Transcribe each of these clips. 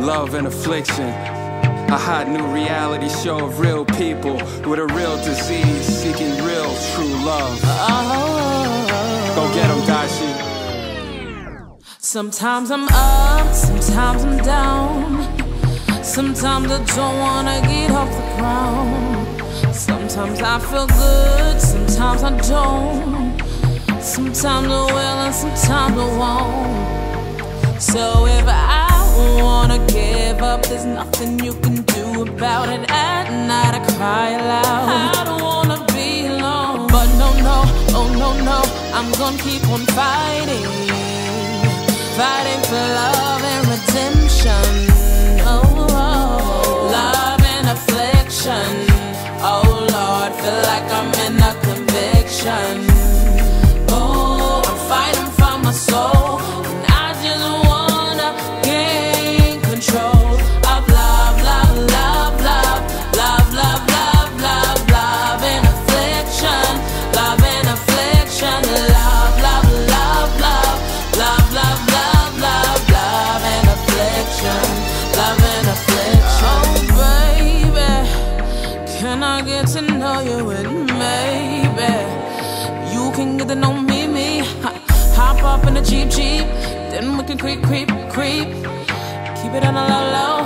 love and affliction. A hot new reality show of real people with a real disease, seeking real true love. Go get 'em, Dashi. Sometimes I'm up, sometimes I'm down. Sometimes I don't wanna get off the ground. Sometimes I feel good, sometimes I don't. Sometimes I will and sometimes I won't. So if I wanna give up, there's nothing you can do about it. At night I cry aloud. I don't wanna be alone. But no, no, oh no, no, I'm gonna keep on fighting. Fighting for love and redemption. Oh, oh. Love and affliction. Oh Lord, feel like I'm in a conviction. Oh, I'm fighting for my soul, and I just wanna gain control of love, love, love, love, love, love, love, love, love and affliction, love and affliction, love, love, love, love, love, love, love, love, love and affliction, love and affliction. Oh baby, can I get to know you with maybe? You can get to know me. Hop up in a Jeep, then we can creep. Keep it on a low,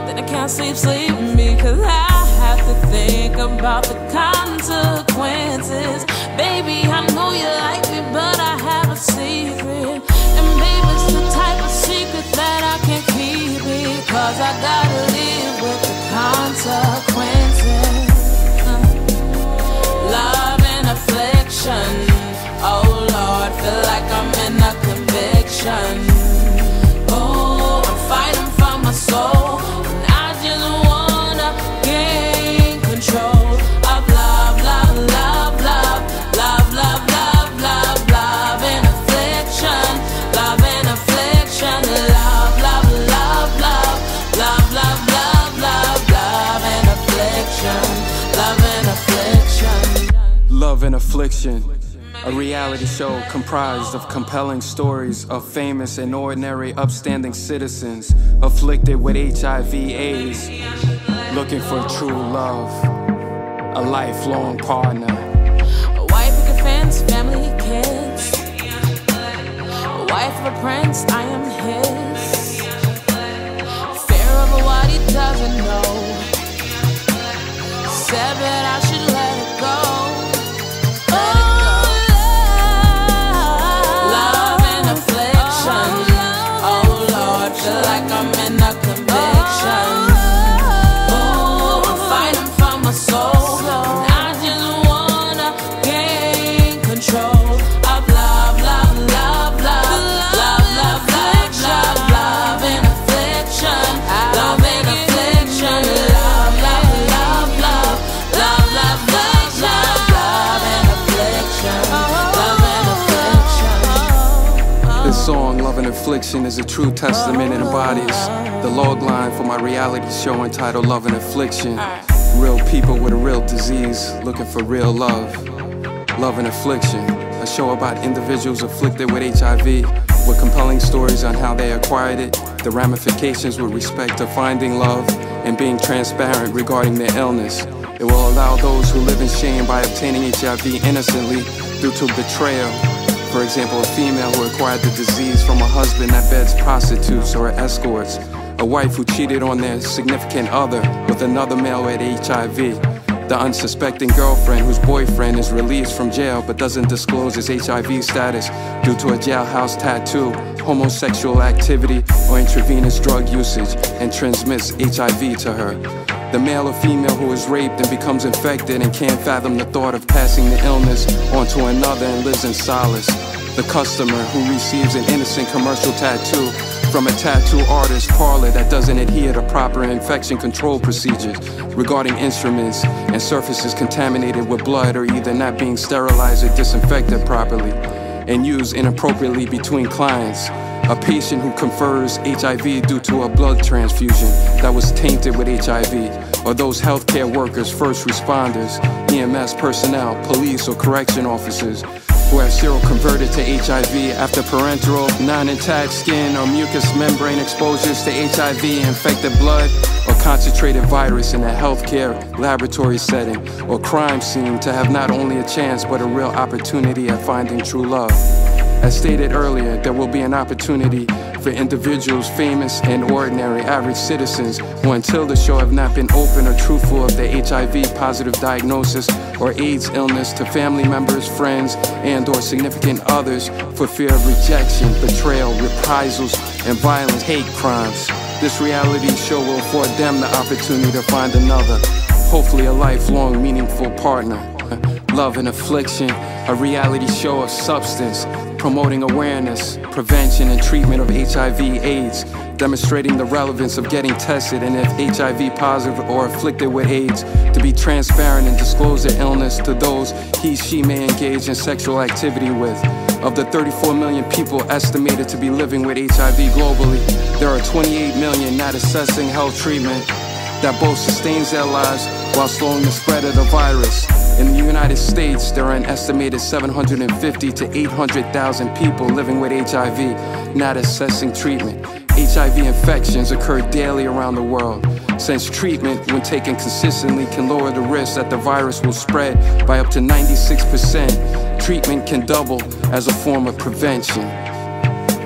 then I can't sleep, because I have to think about the consequences. Baby, I know you like me, but I have a secret. And baby, it's the type of secret that I can't keep it, 'cause I gotta live with the consequences. Love and affliction. Oh Lord, feel like I'm in a conviction. Oh, I'm fighting for my soul, and I just wanna gain control of love, love, love, love, love, love, love, love, love and affliction, love and affliction, love, love, love, love, love, love, love, love, love and affliction, love and affliction. Love and affliction. A reality show comprised of compelling stories of famous and ordinary upstanding citizens afflicted with HIV/AIDS, looking for true love, a lifelong partner. A wife of a friend's family, kids. A wife of a prince, I am his. Fear of what he doesn't know. Said that I should let it go. Like I'm in a conviction. Oh, I'm fighting for my soul, and I just wanna gain control of love, love, love, love, love, love, love, love, love and affliction, love and affliction, love, love, love, love, love, love, love, love, love and affliction, love and affliction. This song, Love and Affliction, is a true testament and embodies the logline for my reality show entitled Love and Affliction. Real people with a real disease looking for real love. Love and Affliction, a show about individuals afflicted with HIV, with compelling stories on how they acquired it, the ramifications with respect to finding love, and being transparent regarding their illness. It will allow those who live in shame by obtaining HIV innocently due to betrayal. For example, a female who acquired the disease from a husband that beds prostitutes or escorts. A wife who cheated on their significant other with another male with HIV. The unsuspecting girlfriend whose boyfriend is released from jail but doesn't disclose his HIV status due to a jailhouse tattoo, homosexual activity, or intravenous drug usage and transmits HIV to her. The male or female who is raped and becomes infected and can't fathom the thought of passing the illness onto another and lives in solace. The customer who receives an innocent commercial tattoo from a tattoo artist parlor that doesn't adhere to proper infection control procedures regarding instruments and surfaces contaminated with blood or either not being sterilized or disinfected properly and used inappropriately between clients. A patient who confers HIV due to a blood transfusion that was tainted with HIV, or those healthcare workers, first responders, EMS personnel, police or correction officers who have seroconverted to HIV after parenteral, non-intact skin or mucous membrane exposures to HIV, infected blood, or concentrated virus in a healthcare laboratory setting or crime scene to have not only a chance but a real opportunity at finding true love. As stated earlier, there will be an opportunity for individuals, famous and ordinary average citizens, who until the show have not been open or truthful of their HIV positive diagnosis or AIDS illness to family members, friends, and or significant others for fear of rejection, betrayal, reprisals, and violent hate crimes. This reality show will afford them the opportunity to find another, hopefully a lifelong, meaningful partner. Love and Affliction, a reality show of substance, promoting awareness, prevention, and treatment of HIV/AIDS, demonstrating the relevance of getting tested and if HIV positive or afflicted with AIDS, to be transparent and disclose their illness to those he/she may engage in sexual activity with. Of the 34 million people estimated to be living with HIV globally, there are 28 million not accessing health treatment that both sustains their lives while slowing the spread of the virus. In the United States, there are an estimated 750 to 800,000 people living with HIV, not accessing treatment. HIV infections occur daily around the world. Since treatment, when taken consistently, can lower the risk that the virus will spread by up to 96%, treatment can double as a form of prevention.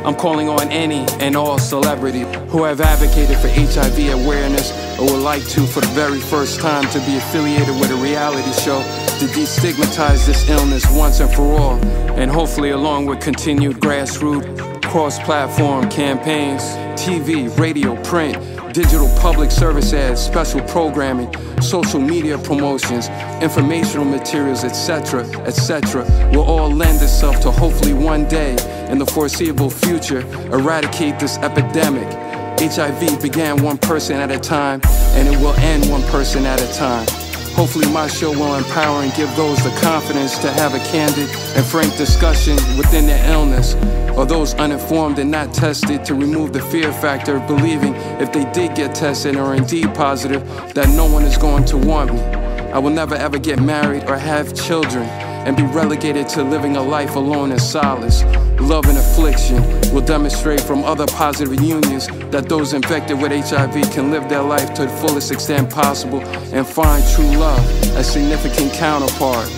I'm calling on any and all celebrities who have advocated for HIV awareness or would like to for the very first time to be affiliated with a reality show to destigmatize this illness once and for all, and hopefully along with continued grassroots, cross-platform campaigns, TV, radio, print, digital public service ads, special programming, social media promotions, informational materials, etc., etc., will all lend itself to hopefully one day in the foreseeable future eradicate this epidemic. HIV began one person at a time, and it will end one person at a time. Hopefully my show will empower and give those the confidence to have a candid and frank discussion within their illness, or those uninformed and not tested, to remove the fear factor of believing if they did get tested or indeed positive that no one is going to want me. I will never ever get married or have children and be relegated to living a life alone in solace. Love and Affliction will demonstrate from other positive unions that those infected with HIV can live their life to the fullest extent possible and find true love, a significant counterpart.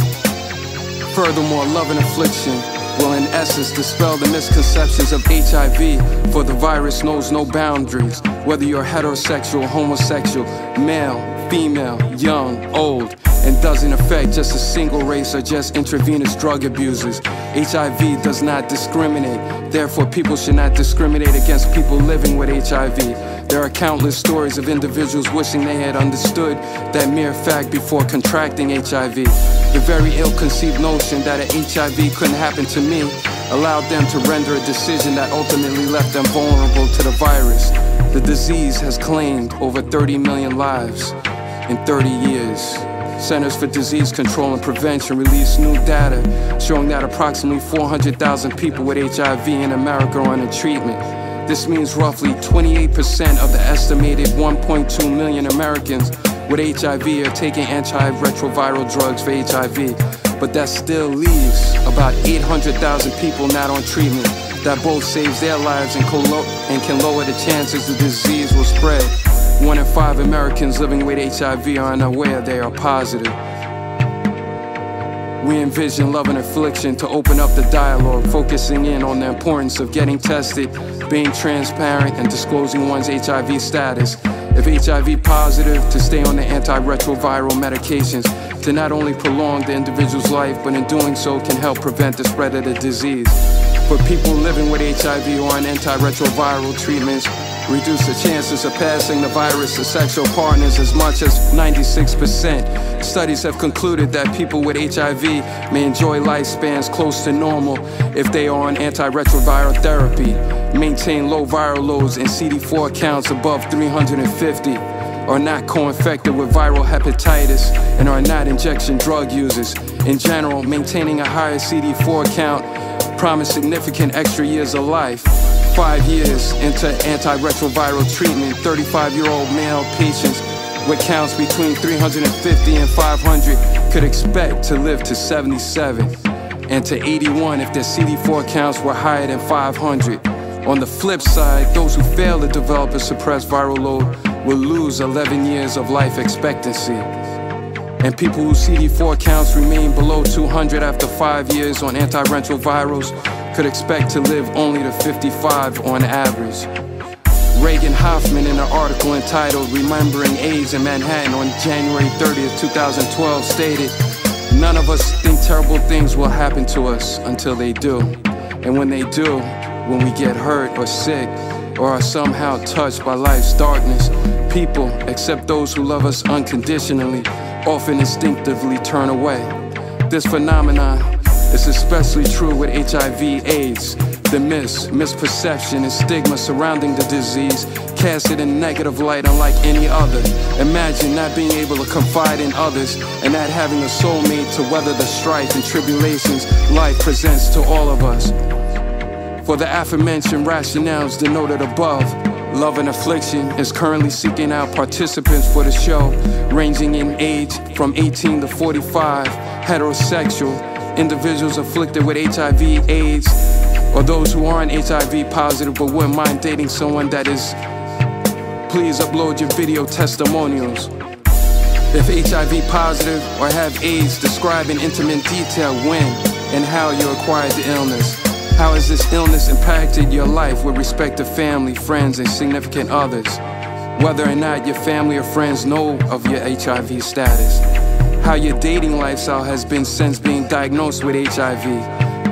Furthermore, Love and Affliction will in essence dispel the misconceptions of HIV, for the virus knows no boundaries, whether you're heterosexual, homosexual, male, female, young, old, and doesn't affect just a single race or just intravenous drug abusers. HIV does not discriminate, therefore people should not discriminate against people living with HIV. There are countless stories of individuals wishing they had understood that mere fact before contracting HIV. The very ill-conceived notion that an HIV couldn't happen to me allowed them to render a decision that ultimately left them vulnerable to the virus. The disease has claimed over 30 million lives in 30 years. Centers for Disease Control and Prevention released new data showing that approximately 400,000 people with HIV in America are under treatment. This means roughly 28% of the estimated 1.2 million Americans with HIV are taking antiretroviral drugs for HIV, but that still leaves about 800,000 people not on treatment that both saves their lives and can lower the chances the disease will spread. 1 in 5 Americans living with HIV are unaware they are positive. We envision Love and Affliction to open up the dialogue, focusing in on the importance of getting tested, being transparent, and disclosing one's HIV status. If HIV positive, to stay on the antiretroviral medications to not only prolong the individual's life, but in doing so can help prevent the spread of the disease. For people living with HIV who are on antiretroviral treatments, reduce the chances of passing the virus to sexual partners as much as 96%. Studies have concluded that people with HIV may enjoy lifespans close to normal if they are on antiretroviral therapy, maintain low viral loads and CD4 counts above 350, are not co-infected with viral hepatitis, and are not injection drug users. In general, maintaining a higher CD4 count promise significant extra years of life. 5 years into antiretroviral treatment, 35-year-old male patients with counts between 350 and 500 could expect to live to 77. and to 81 if their CD4 counts were higher than 500. On the flip side, those who fail to develop a suppressed viral load will lose 11 years of life expectancy. And people whose CD4 counts remain below 200 after 5 years on antiretrovirals could expect to live only to 55 on average. Reagan Hoffman, in an article entitled "Remembering AIDS in Manhattan" on January 30th, 2012, stated, "None of us think terrible things will happen to us until they do. And when they do, when we get hurt or sick or are somehow touched by life's darkness, people, except those who love us unconditionally, often instinctively turn away. This phenomenon is especially true with HIV/AIDS. The misperception and stigma surrounding the disease cast it in a negative light unlike any other. Imagine not being able to confide in others and not having a soulmate to weather the strife and tribulations life presents to all of us. For the aforementioned rationales denoted above, Love and Affliction is currently seeking out participants for the show, ranging in age from 18 to 45, heterosexual, individuals afflicted with HIV/AIDS, or those who aren't HIV positive but wouldn't mind dating someone that is. Please upload your video testimonials. If HIV positive or have AIDS, describe in intimate detail when and how you acquired the illness. How has this illness impacted your life with respect to family, friends, and significant others? Whether or not your family or friends know of your HIV status. How your dating lifestyle has been since being diagnosed with HIV.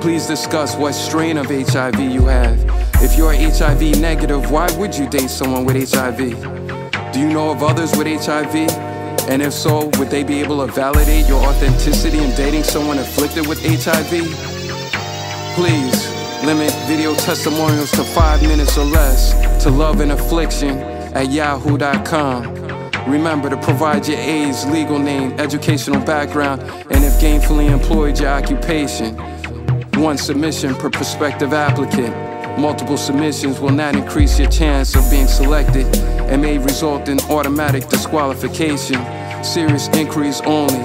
Please discuss what strain of HIV you have. If you're HIV negative, why would you date someone with HIV? Do you know of others with HIV? And if so, would they be able to validate your authenticity in dating someone afflicted with HIV? Please limit video testimonials to 5 minutes or less to loveandaffliction@yahoo.com. Remember to provide your age, legal name, educational background, and if gainfully employed, your occupation. 1 submission per prospective applicant. Multiple submissions will not increase your chance of being selected and may result in automatic disqualification. Serious inquiries only.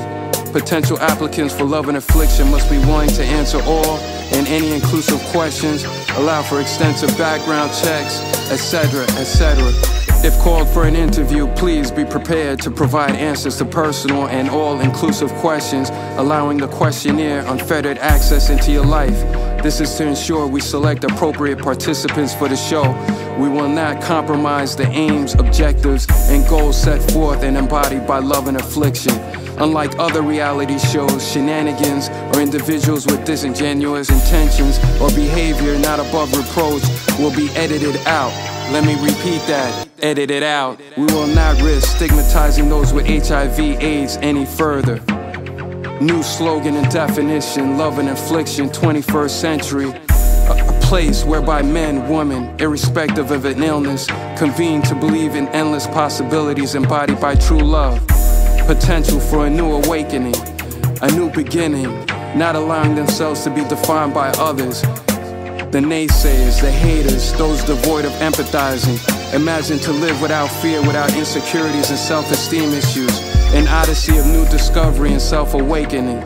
Potential applicants for Love and Affliction must be willing to answer all and any inclusive questions, allow for extensive background checks, etc., etc. If called for an interview, please be prepared to provide answers to personal and all-inclusive questions, allowing the questionnaire unfettered access into your life. This is to ensure we select appropriate participants for the show. We will not compromise the aims, objectives, and goals set forth and embodied by Love and Affliction. Unlike other reality shows, shenanigans or individuals with disingenuous intentions or behavior not above reproach will be edited out. Let me repeat that, edit it out. We will not risk stigmatizing those with HIV/AIDS any further. New slogan and definition, Love and Affliction, 21st century. A place whereby men, women, irrespective of an illness, convene to believe in endless possibilities embodied by true love. Potential for a new awakening, a new beginning, not allowing themselves to be defined by others. The naysayers, the haters, those devoid of empathizing. Imagine to live without fear, without insecurities and self-esteem issues. An odyssey of new discovery and self-awakening.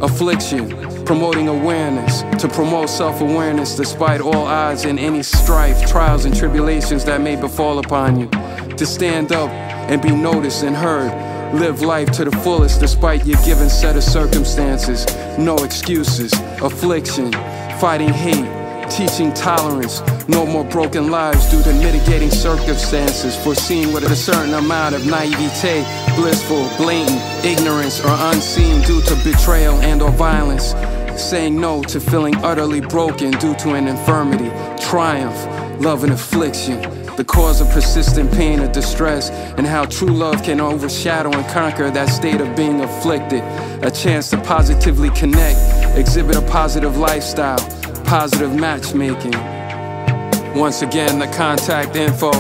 Affliction, promoting awareness, to promote self-awareness despite all odds and any strife, trials, and tribulations that may befall upon you. To stand up and be noticed and heard. Live life to the fullest despite your given set of circumstances. No excuses. Affliction, fighting hate, teaching tolerance. No more broken lives due to mitigating circumstances, foreseen with a certain amount of naivete, blissful, blatant, ignorance, or unseen due to betrayal and or violence. Saying no to feeling utterly broken due to an infirmity. Triumph, Love and Affliction. The cause of persistent pain or distress, and how true love can overshadow and conquer that state of being afflicted. A chance to positively connect, exhibit a positive lifestyle, positive matchmaking. Once again, the contact info,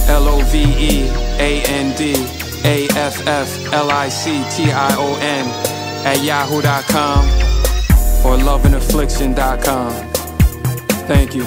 loveandaffliction@yahoo.com or loveandaffliction.com. Thank you.